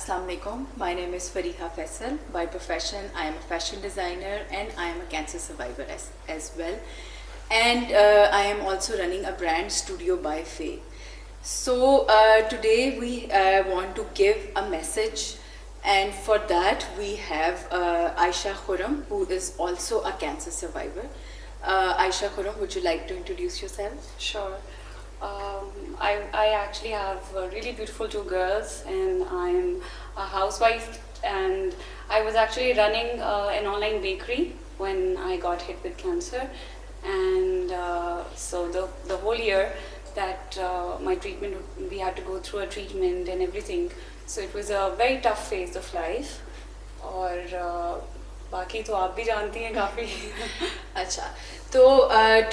Assalamu alaikum. My name is Fariha Faisal. By profession, I am a fashion designer and I am a cancer survivor as well. And I am also running a brand, Studio by Faye. So today we want to give a message, and for that we have Aisha Khurram, who is also a cancer survivor. Aisha Khurram, would you like to introduce yourself? Sure. I actually have really beautiful two girls, and I'm a housewife. And I was actually running an online bakery when I got hit with cancer, and so the whole year that my treatment, we had to go through a treatment and everything. So it was a very tough phase of life. और बाकी तो आप भी जानती हैं काफ़ी. अच्छा, तो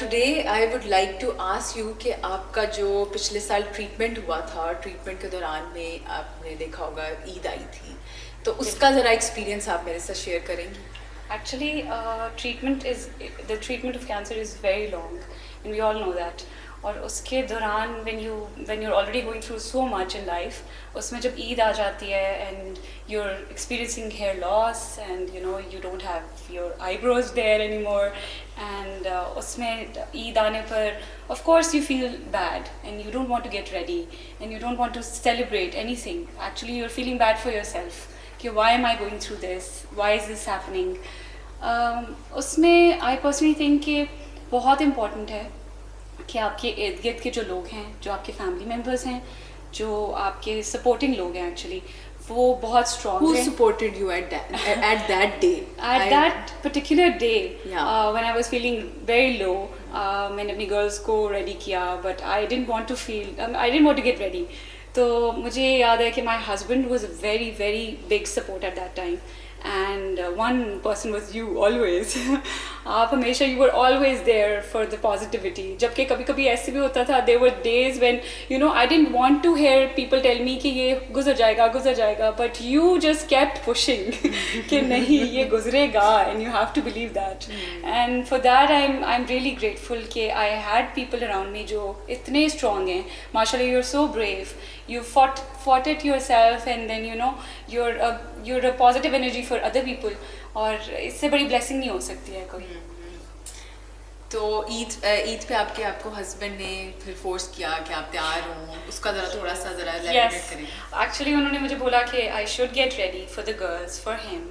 today I would like to ask you कि आपका जो पिछले साल ट्रीटमेंट हुआ था, ट्रीटमेंट के दौरान में आपने देखा होगा ईद आई थी, तो उसका ज़रा एक्सपीरियंस आप मेरे साथ शेयर करेंगी. Actually, the treatment of cancer is very long, and we all know that. और उसके दौरान when you're already going through so much in life, उसमें जब ईद आ जाती है and you're experiencing hair loss and you don't have your eyebrows there anymore, and उसमें ईद आने पर of course you feel bad and you don't want to get ready and you don't want to celebrate anything. Actually, you're feeling bad for yourself कि why am I going through this, why is this happening. उसमें I personally think कि बहुत important है कि आपके इर्द गिर्द के जो लोग हैं, जो आपके फैमिली मेम्बर्स हैं, जो आपके सपोर्टिंग लोग हैं, एक्चुअली वो बहुत स्ट्रॉन्ग हैं. Who supported you at that day? At that particular day, when I was feeling very low, मैंने अपनी गर्ल्स को रेडी किया, but I didn't want to get ready. तो मुझे याद है कि my husband was a very very big support at that time. And one person was you always. आप हमेशा you were always there for the positivity. जबकि कभी कभी ऐसे भी होता था, there were days when I didn't want to hear people tell me कि ये गुजर जाएगा, but you just kept pushing कि नहीं ये गुजरेगा, and you have to believe that. And for that I'm really grateful कि I had people around me जो इतने strong हैं. माशाल्लाह, you're so brave. You fought it yourself, and then you're a positive energy for other people. और इससे बड़ी blessing नहीं हो सकती है कोई. तो ईद पे आपको हस्बैंड ने फिर फोर्स किया कि आप तैयार हो, उसका थोड़ा सा elaborate करें. Actually उन्होंने मुझे बोला कि I should get ready for the girls, for him.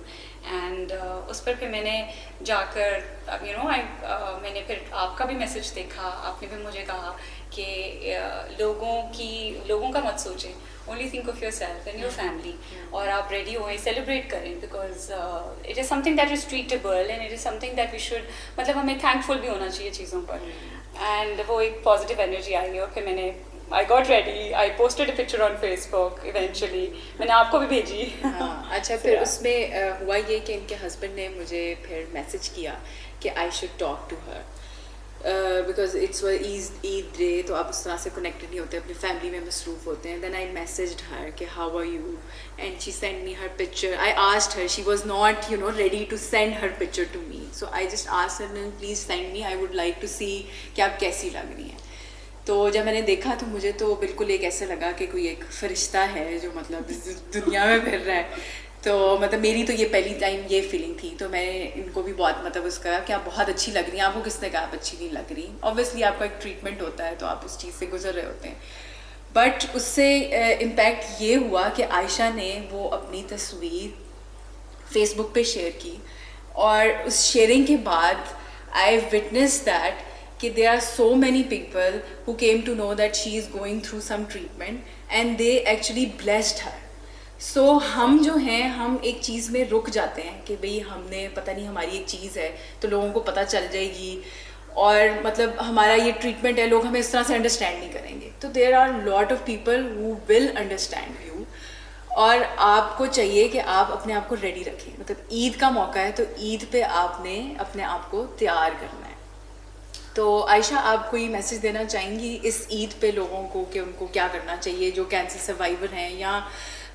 And उस पर फिर मैंने जाकर मैंने फिर आपका भी मैसेज देखा, आपने भी मुझे कहा कि लोगों का मत सोचें, only think of yourself and your family, और आप रेडी होएं, सेलिब्रेट करें, because it is something that is treatable and it is something that we should, मतलब हमें थैंकफुल भी होना चाहिए चीज़ों पर. And वो एक पॉजिटिव एनर्जी आई, और फिर मैंने I got ready. I posted a picture on Facebook eventually. मैंने आपको भी भेजी. हाँ, अच्छा, फिर उसमें हुआ ये कि इनके हस्बैंड ने मुझे फिर मैसेज किया कि I should talk to her because it's Eid day, तो आप उस तरह से कनेक्टेड नहीं होते, अपनी फैमिली में मसरूफ होते हैं. Then I messaged her कि how are you, and she sent me her picture. I asked her, she was not ready to send her picture to me, so I just asked her, please send me, I would like to see कि आप कैसी लग रही हैं. तो जब मैंने देखा तो मुझे तो बिल्कुल एक ऐसे लगा कि कोई एक फरिश्ता है जो मतलब दुनिया में फिर रहा है. तो मतलब मेरी तो ये पहली टाइम ये फीलिंग थी. तो मैं इनको भी बहुत मतलब उसका कि आप बहुत अच्छी लग रही हैं. आपको किसने कहा आप अच्छी नहीं लग रही? ऑब्वियसली आपका एक ट्रीटमेंट होता है तो आप उस चीज़ से गुजर रहे होते हैं. बट उससे इम्पैक्ट ये हुआ कि आयशा ने वो अपनी तस्वीर फेसबुक पे शेयर की, और उस शेयरिंग के बाद आई विटनेस दैट कि there are so many people who came to know that she is going through some treatment and they actually blessed her. So हम जो हैं, हम एक चीज़ में रुक जाते हैं कि भाई हमने पता नहीं हमारी एक चीज़ है तो लोगों को पता चल जाएगी, और मतलब हमारा ये ट्रीटमेंट है, लोग हमें इस तरह से अंडरस्टैंड नहीं करेंगे. तो there are lot of people who will understand you, और आपको चाहिए कि आप अपने आप को रेडी रखें. मतलब ईद का मौका है तो ईद पे आपने अपने आप को तैयार करना है. तो आयशा, आप कोई मैसेज देना चाहेंगी इस ईद पे लोगों को कि उनको क्या करना चाहिए जो कैंसर सर्वाइवर हैं या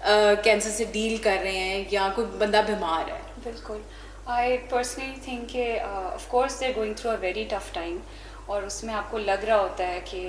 कैंसर से डील कर रहे हैं या कोई बंदा बीमार है? बिल्कुल, आई पर्सनली थिंक कि of course they are going through a very tough time, और उसमें आपको लग रहा होता है कि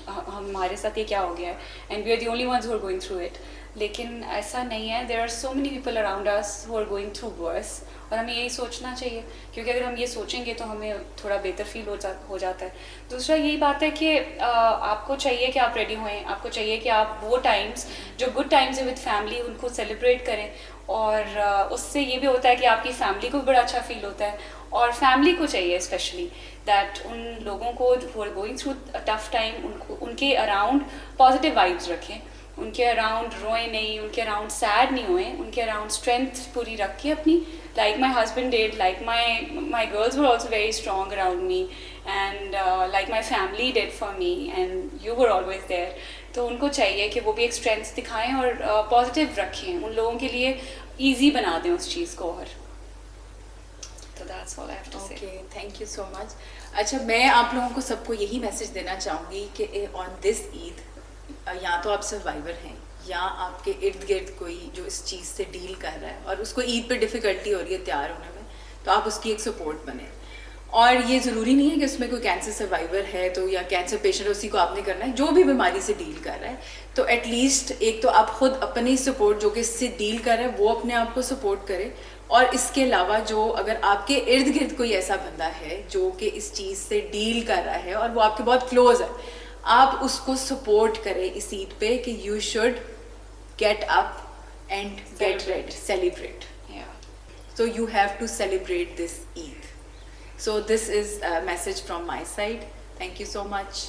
हमारे साथ ये क्या हो गया है, and we are the only ones who are going through it. लेकिन ऐसा नहीं है. There are so many people around us who are going through worse, और हमें यही सोचना चाहिए, क्योंकि अगर हम ये सोचेंगे तो हमें थोड़ा बेहतर फील हो जाता है. दूसरा यही बात है कि आपको चाहिए कि आप रेडी होएं, आपको चाहिए कि आप वो टाइम्स जो गुड टाइम्स है विद फैमिली उनको सेलिब्रेट करें, और उससे ये भी होता है कि आपकी फैमिली को भी बड़ा अच्छा फील होता है, और फैमिली को चाहिए स्पेशली दैट उन लोगों को who are going through a tough time उनके अराउंड पॉजिटिव वाइब्स रखें, उनके अराउंड रोएं नहीं, उनके अराउंड सैड नहीं हुए, उनके अराउंड स्ट्रेंथ पूरी रखिए अपनी, like my husband did, like my girls were also very strong around me, and like my family did for me, and you were always there. तो उनको चाहिए कि वो भी एक स्ट्रेंथ दिखाएं और पॉजिटिव रखें, उन लोगों के लिए ईजी बना दें उस चीज़ को. और तो that's all I have to say. Okay, thank you so much. अच्छा, मैं आप लोगों को सबको यही मैसेज देना चाहूँगी कि ऑन दिस ईद या तो आप सर्वाइवर हैं या आपके इर्द गिर्द कोई जो इस चीज़ से डील कर रहा है और उसको ईद पे डिफ़िकल्टी हो रही है तैयार होने में, तो आप उसकी एक सपोर्ट बने. और ये ज़रूरी नहीं है कि उसमें कोई कैंसर सर्वाइवर है तो या कैंसर पेशेंट उसी को आपने करना है, जो भी बीमारी से डील कर रहा है तो एटलीस्ट एक तो आप खुद अपनी सपोर्ट जो कि इससे डील कर रहा है वो अपने आप को सपोर्ट करें, और इसके अलावा जो अगर आपके इर्द गिर्द कोई ऐसा बंदा है जो कि इस चीज़ से डील कर रहा है और वो आपके बहुत क्लोज है, आप उसको सपोर्ट करें इस ईद पे कि you should get up and get ready, celebrate. So you have to celebrate this Eid. So this is a message from my side. Thank you so much.